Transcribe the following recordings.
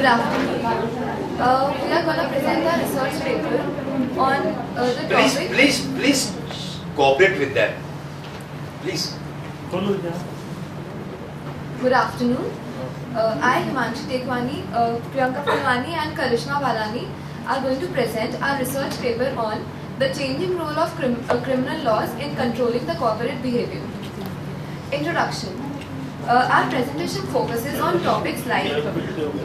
Good afternoon. We are going to present our research paper on the topic. Please cooperate with that. Please. Good afternoon. I, Himanshi Tekwani, Priyanka Fulwani and Karishma Balani are going to present our research paper on the changing role of criminal laws in controlling the corporate behavior. Introduction. Our presentation focuses on topics like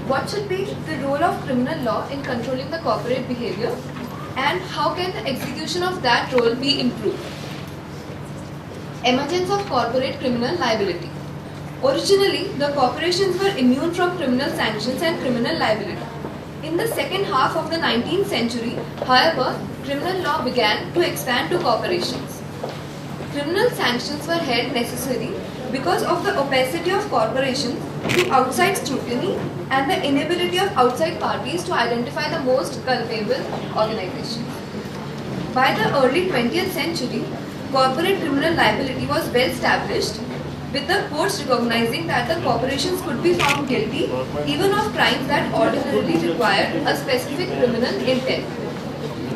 what should be the role of criminal law in controlling the corporate behavior and how can the execution of that role be improved. Emergence of corporate criminal liability. Originally, the corporations were immune from criminal sanctions and criminal liability. In the second half of the 19th century, however, criminal law began to expand to corporations. Criminal sanctions were held necessary because of the opacity of corporations to outside scrutiny and the inability of outside parties to identify the most culpable organizations. By the early 20th century, corporate criminal liability was well established, with the courts recognizing that the corporations could be found guilty even of crimes that ordinarily required a specific criminal intent.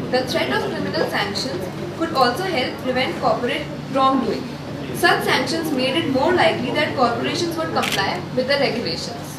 The threat of criminal sanctions could also help prevent corporate wrongdoing. Such sanctions made it more likely that corporations would comply with the regulations.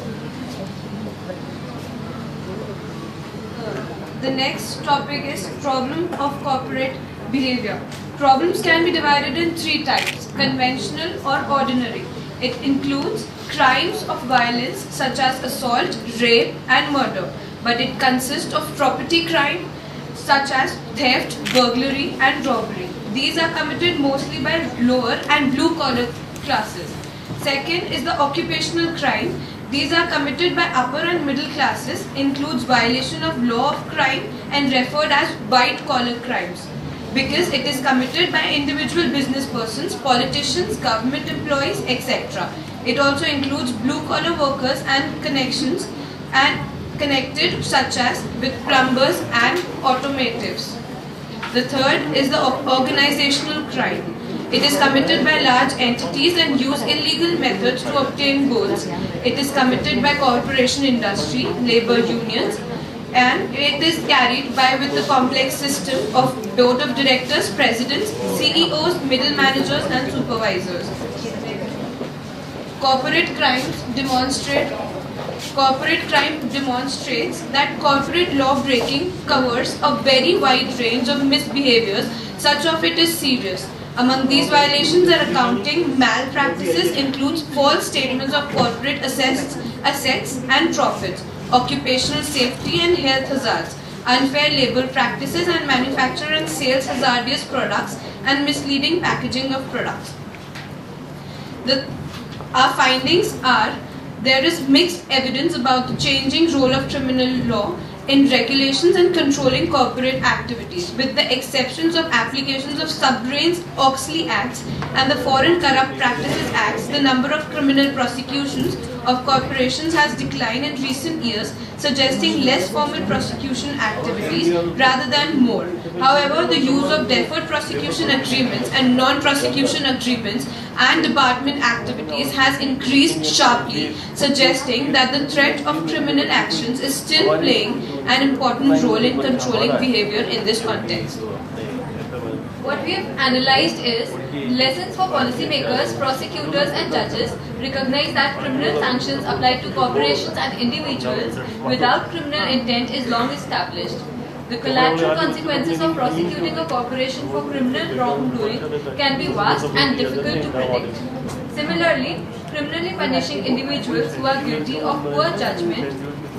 The next topic is problem of corporate behavior. Problems can be divided in three types: conventional or ordinary. It includes crimes of violence such as assault, rape and murder, but it consists of property crime such as theft, burglary and robbery. These are committed mostly by lower and blue collar classes. Second is the occupational crime. These are committed by upper and middle classes, includes violation of law of crime and referred as white collar crimes, because it is committed by individual business persons, politicians, government employees, etc. It also includes blue collar workers and connections and connected such as with plumbers and automotives. The third is the organizational crime. It is committed by large entities and use illegal methods to obtain goals. It is committed by corporation industry, labor unions, and it is carried by with the complex system of board of directors, presidents, CEOs, middle managers and supervisors. Corporate crime demonstrates that corporate law breaking covers a very wide range of misbehaviors, such of it is serious. Among these violations are accounting malpractices, includes false statements of corporate assets and profits, occupational safety and health hazards, unfair labor practices and manufacture and sales hazardous products and misleading packaging of products. Our findings are: there is mixed evidence about the changing role of criminal law in regulations and controlling corporate activities, with the exceptions of applications of Sarbanes-Oxley Acts and the Foreign Corrupt Practices Acts. The number of criminal prosecutions of corporations has declined in recent years, suggesting less formal prosecution activities rather than more. However, the use of deferred prosecution agreements and non-prosecution agreements and department activities has increased sharply, suggesting that the threat of criminal actions is still playing an important role in controlling behavior in this context. What we have analyzed is lessons for policymakers, prosecutors and judges recognize that criminal sanctions applied to corporations and individuals without criminal intent is long established. The collateral consequences of prosecuting a corporation for criminal wrongdoing can be vast and difficult to predict. Similarly, criminally punishing individuals who are guilty of poor judgment,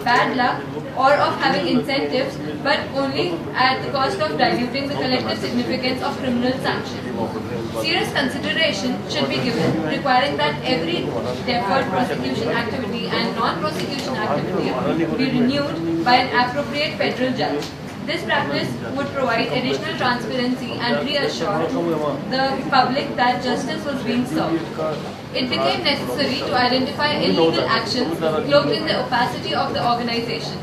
bad luck, or of having incentives, but only at the cost of diluting the collective significance of criminal sanctions. Serious consideration should be given, requiring that every deferred prosecution activity and non-prosecution activity be renewed by an appropriate federal judge. This practice would provide additional transparency and reassure the public that justice was being served. It became necessary to identify illegal actions cloaked in the opacity of the organization.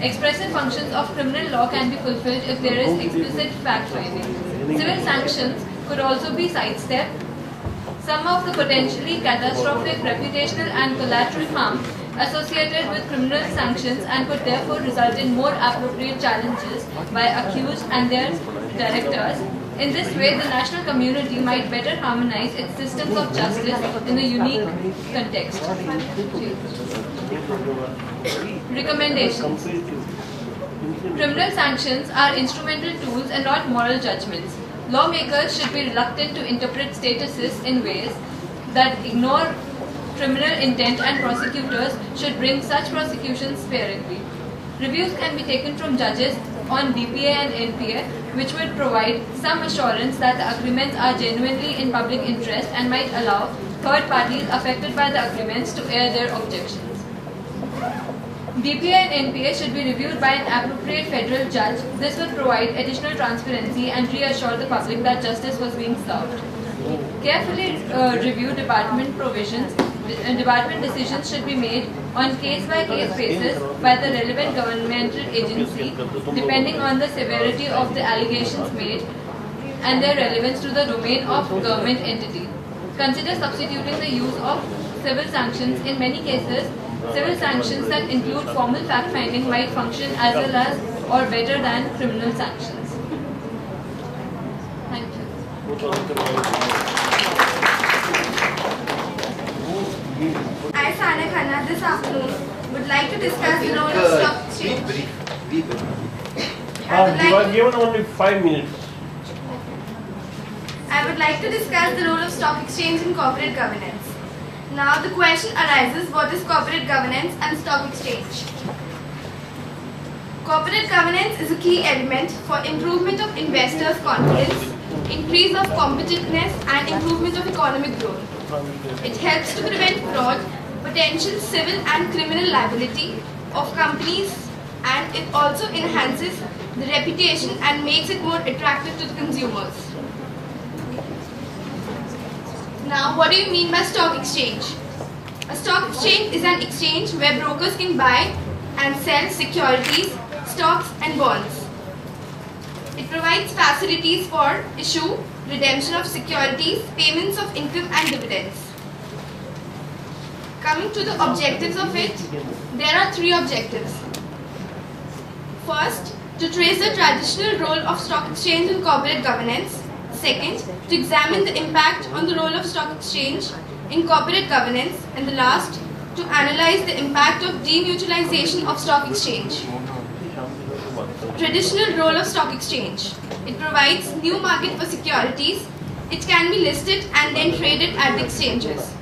Expressive functions of criminal law can be fulfilled if there is explicit fact-finding. Civil sanctions could also be sidestepped. Some of the potentially catastrophic reputational and collateral harm associated with criminal sanctions and could therefore result in more appropriate challenges by accused and their directors. In this way, the national community might better harmonize its systems of justice in a unique context. Recommendations. Criminal sanctions are instrumental tools and not moral judgments. Lawmakers should be reluctant to interpret statuses in ways that ignore criminal intent, and prosecutors should bring such prosecutions sparingly. Reviews can be taken from judges on DPA and NPA, which would provide some assurance that the agreements are genuinely in public interest and might allow third parties affected by the agreements to air their objections. DPA and NPA should be reviewed by an appropriate federal judge. This would provide additional transparency and reassure the public that justice was being served. Carefully review department provisions. Department decisions should be made on case-by-case basis by the relevant governmental agency, depending on the severity of the allegations made and their relevance to the domain of government entity. Consider substituting the use of civil sanctions. In many cases, civil sanctions that include formal fact-finding might function as well as or better than criminal sanctions. Thank you. I, Sana Khanna, this afternoon would like to discuss the role of stock exchange. Be brief. You are given only 5 minutes. I would like to discuss the role of stock exchange in corporate governance. Now the question arises, what is corporate governance and stock exchange? Corporate governance is a key element for improvement of investors' confidence, increase of competitiveness and improvement of economic growth. It helps to prevent fraud, potential civil and criminal liability of companies, and it also enhances the reputation and makes it more attractive to the consumers. Now, what do you mean by stock exchange? A stock exchange is an exchange where brokers can buy and sell securities, stocks and bonds. It provides facilities for issue, redemption of securities, payments of income and dividends. Coming to the objectives of it, there are 3 objectives. First, to trace the traditional role of stock exchange in corporate governance. Second, to examine the impact on the role of stock exchange in corporate governance. And the last, to analyze the impact of demutualization of stock exchange. Traditional role of stock exchange. It provides new market for securities. It can be listed and then traded at the exchanges.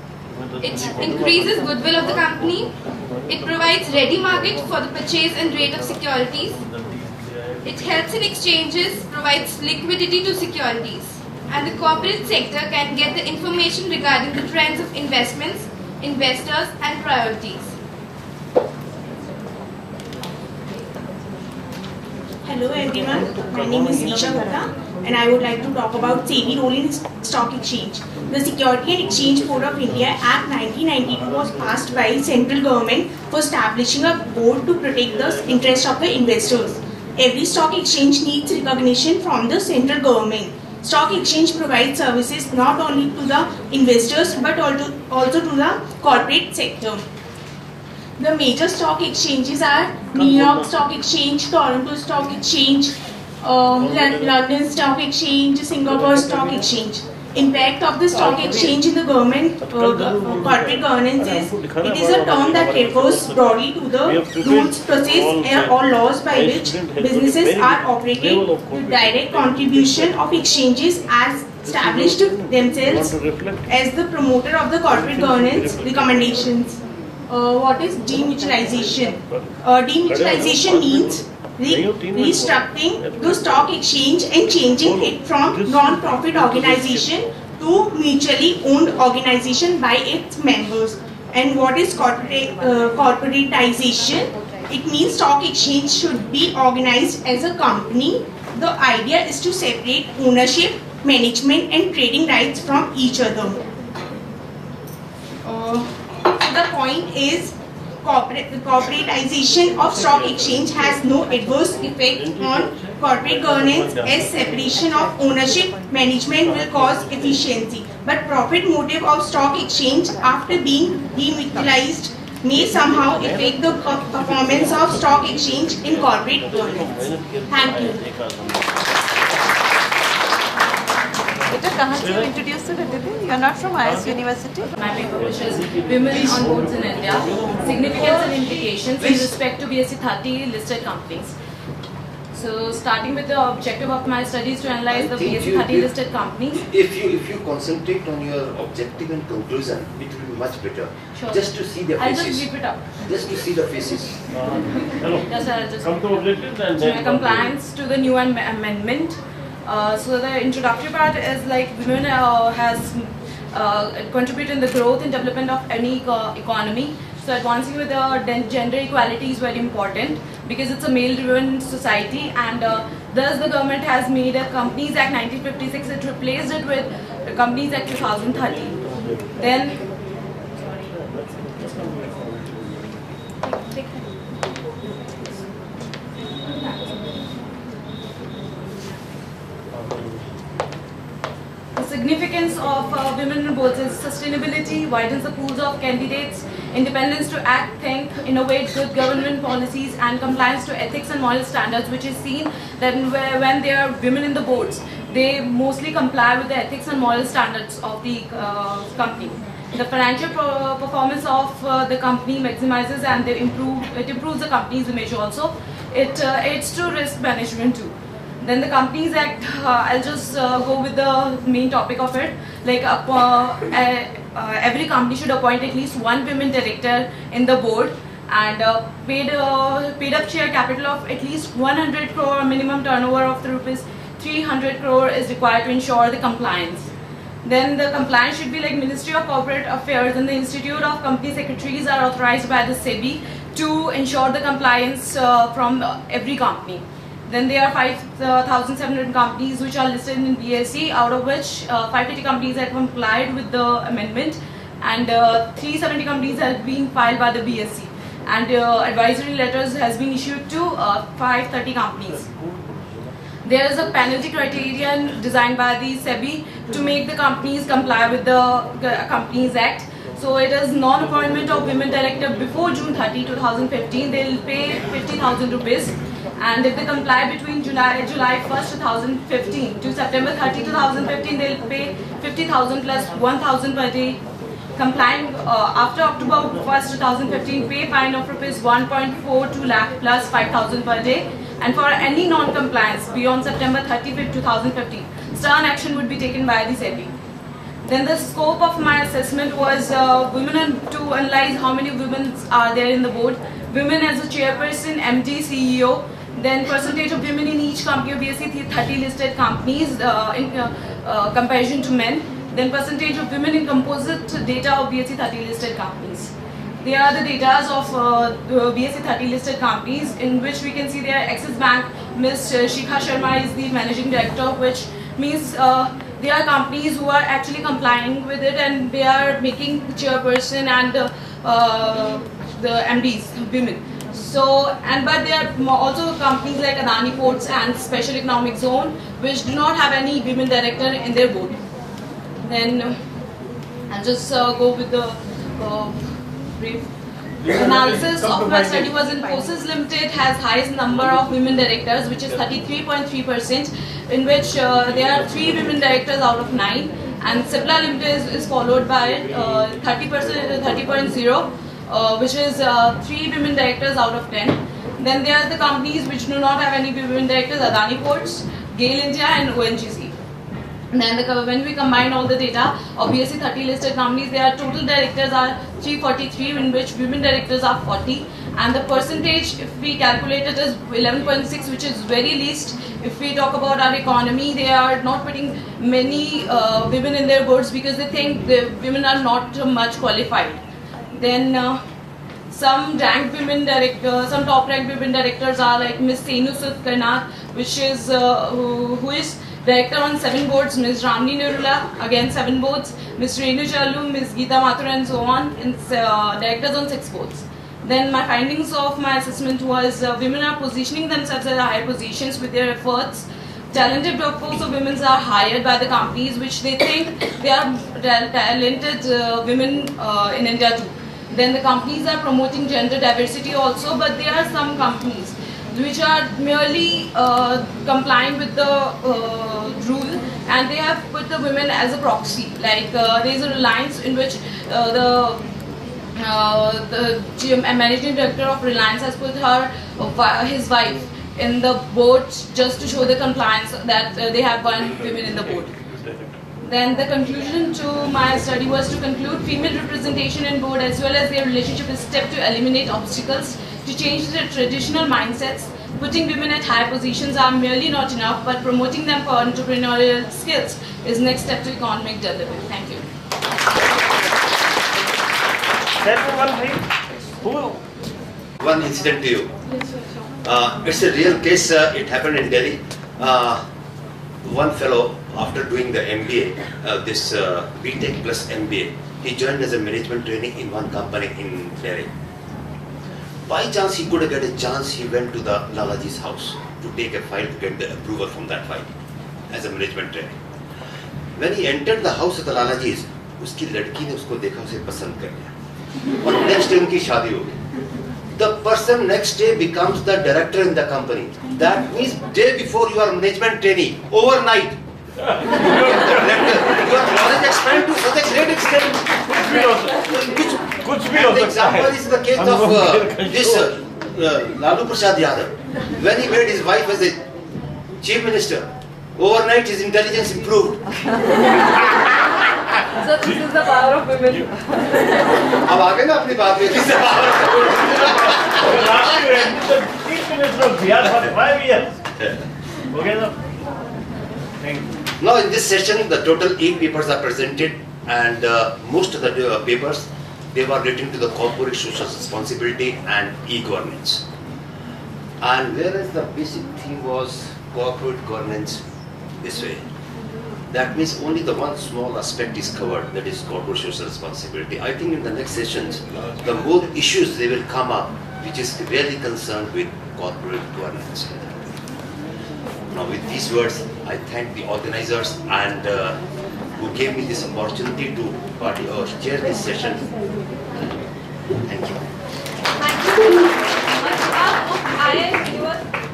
It increases goodwill of the company. It provides ready market for the purchase and rate of securities. It helps in exchanges, provides liquidity to securities. And the corporate sector can get the information regarding the trends of investments, investors and priorities. Hello everyone, my name is Nisha Gupta and I would like to talk about SEBI role in stock exchange. The Security and Exchange Board of India Act 1992 was passed by central government for establishing a board to protect the interests of the investors. Every stock exchange needs recognition from the central government. Stock exchange provides services not only to the investors but also to the corporate sector. The major stock exchanges are New York Stock Exchange, Toronto Stock Exchange, London Stock Exchange, Singapore Stock Exchange. Impact of the stock exchange in the government corporate governance is, it is a term that refers broadly to the rules, process or laws by which businesses are operated with direct contribution of exchanges as established themselves as the promoter of the corporate governance recommendations. What is demutualization? Demutualization means restructuring the stock exchange and changing it from non-profit organization to mutually owned organization by its members. And what is corporatization? It means stock exchange should be organized as a company. The idea is to separate ownership, management and trading rights from each other. The point is, corporatization of stock exchange has no adverse effect on corporate governance as separation of ownership management will cause efficiency. But profit motive of stock exchange after being demutualized may somehow affect the performance of stock exchange in corporate governance. Thank you. बेटा कहाँ से introduce तो करते थे? You are not from IS University? My paper, which is Women on Boards in India, Significance and Implications in respect to BSc 30 listed companies. So, starting with the objective of my studies to analyze the BSc 30 listed companies. If you concentrate on your objective and conclusion, it will be much better. Sure. Just to see the I'll faces. just repeat up. Just to see the faces. Hello. Yes, sir, I'll just Come to objectives and So, then compliance to the new amendment. So the introductory part is like women has contributed in the growth and development of any economy. So advancing with the gender equality is very important because it's a male-driven society, and thus the government has made a Companies Act 1956. It replaced it with the Companies Act 2013. Then significance of women in boards is sustainability, widens the pools of candidates, independence to act, think, innovate, good government policies, and compliance to ethics and moral standards, which is seen that when there are women in the boards, they mostly comply with the ethics and moral standards of the company. The financial performance of the company maximizes and it improves the company's image also. It aids to risk management too. Then the Companies Act, I'll just go with the main topic of it. Like every company should appoint at least one women director in the board, and paid up share capital of at least 100 crore, minimum turnover of rupees 300 crore is required to ensure the compliance. Then the compliance should be like Ministry of Corporate Affairs and the Institute of Company Secretaries are authorized by the SEBI to ensure the compliance from every company. Then there are 5,700 companies which are listed in BSE, out of which 580 companies have complied with the amendment, and 370 companies have been filed by the BSE, and advisory letters has been issued to 530 companies. There is a penalty criterion designed by the SEBI to make the companies comply with the Companies Act. So it is non-appointment of women director before June 30, 2015. They will pay 50,000 rupees. And if they comply between July 1st, 2015 to September 30, 2015, they will pay 50,000 plus 1,000 per day. Complying after October 1st, 2015, pay fine of rupees 1.42 lakh plus 5,000 per day. And for any non-compliance beyond September 30, 2015, stern action would be taken by the SEBI. Then the scope of my assessment was women, to analyze how many women are there in the board. Women as a chairperson, MD, CEO. Then percentage of women in each company of BSE 30 listed companies in comparison to men. Then percentage of women in composite data of BSE 30 listed companies. They are the data of BSE 30 listed companies, in which we can see there Axis Bank, Ms. Shikha Sharma is the managing director, which means they are companies who are actually complying with it, and they are making the chairperson and the MDs women. So, but there are also companies like Adani Ports and Special Economic Zone, which do not have any women director in their board. Then I'll just go with the brief. Analysis of my study was in Infosys Limited has highest number of women directors, which is 33.3%, in which there are 3 women directors out of 9, and Cipla Limited is followed by 30.0%, which is 3 women directors out of 10. Then there are the companies which do not have any women directors: Adani Ports, GAIL India, and ONGC. And then when we combine all the data of BSE 30 listed companies, their total directors are 343, in which women directors are 40, and the percentage, if we calculate it, is 11.6, which is very least. If we talk about our economy, they are not putting many women in their boards because they think the women are not much qualified. Then some ranked women directors, some top ranked women directors are like Ms. Senu Sud Karnak, which is who is director on 7 boards, Ms. Ramni Nirula, again 7 boards, Ms. Renu Chalu, Ms. Geeta Mathur, and so on, and directors on 6 boards. Then my findings of my assessment was women are positioning themselves at higher positions with their efforts. Talented workforce of women are hired by the companies, which they think they are talented women in India too. Then the companies are promoting gender diversity also, but there are some companies which are merely complying with the rule, and they have put the women as a proxy. Like there is a Reliance in which the managing director of Reliance has put his wife in the board just to show the compliance that they have one women in the board. Then the conclusion to my study was to conclude female representation in board as well as their relationship is step to eliminate obstacles to change their traditional mindsets. Putting women at high positions are merely not enough, but promoting them for entrepreneurial skills is next step to economic development. Thank you. One incident to you. It's a real case. It happened in Delhi. One fellow, after doing the MBA, this BTech plus MBA, he joined as a management trainee in one company in Delhi. By chance, he could get a chance. He went to the Lalaji's house to take a file to get the approval from that file as a management trainee. When he entered the house of the Lalaji's, उसकी लड़की ने उसको देखा, उसे पसंद कर लिया और next day उनकी शादी हो गई. The person next day becomes the director in the company. That means day before you are management trainee, overnight your knowledge expands to such a great extent. The example is the case of this Lalu Prasad Yadav. When he made his wife as a chief minister, overnight his intelligence improved. So this is the power of women. अब आगे ना अपनी बात में किससे power of Chief Minister of Bihar for 5 years. Okay, sir. Thank you. Now in this session, the total 8 papers are presented, and most of the papers, they were relating to the corporate social responsibility and e-governance. And whereas the basic theme was corporate governance this way, that means only the one small aspect is covered, that is corporate social responsibility. I think in the next sessions, the more issues they will come up, which is really concerned with corporate governance. Now with these words, I thank the organizers and who gave me this opportunity to chair this session. Thank you. Thank you. On behalf of IIM,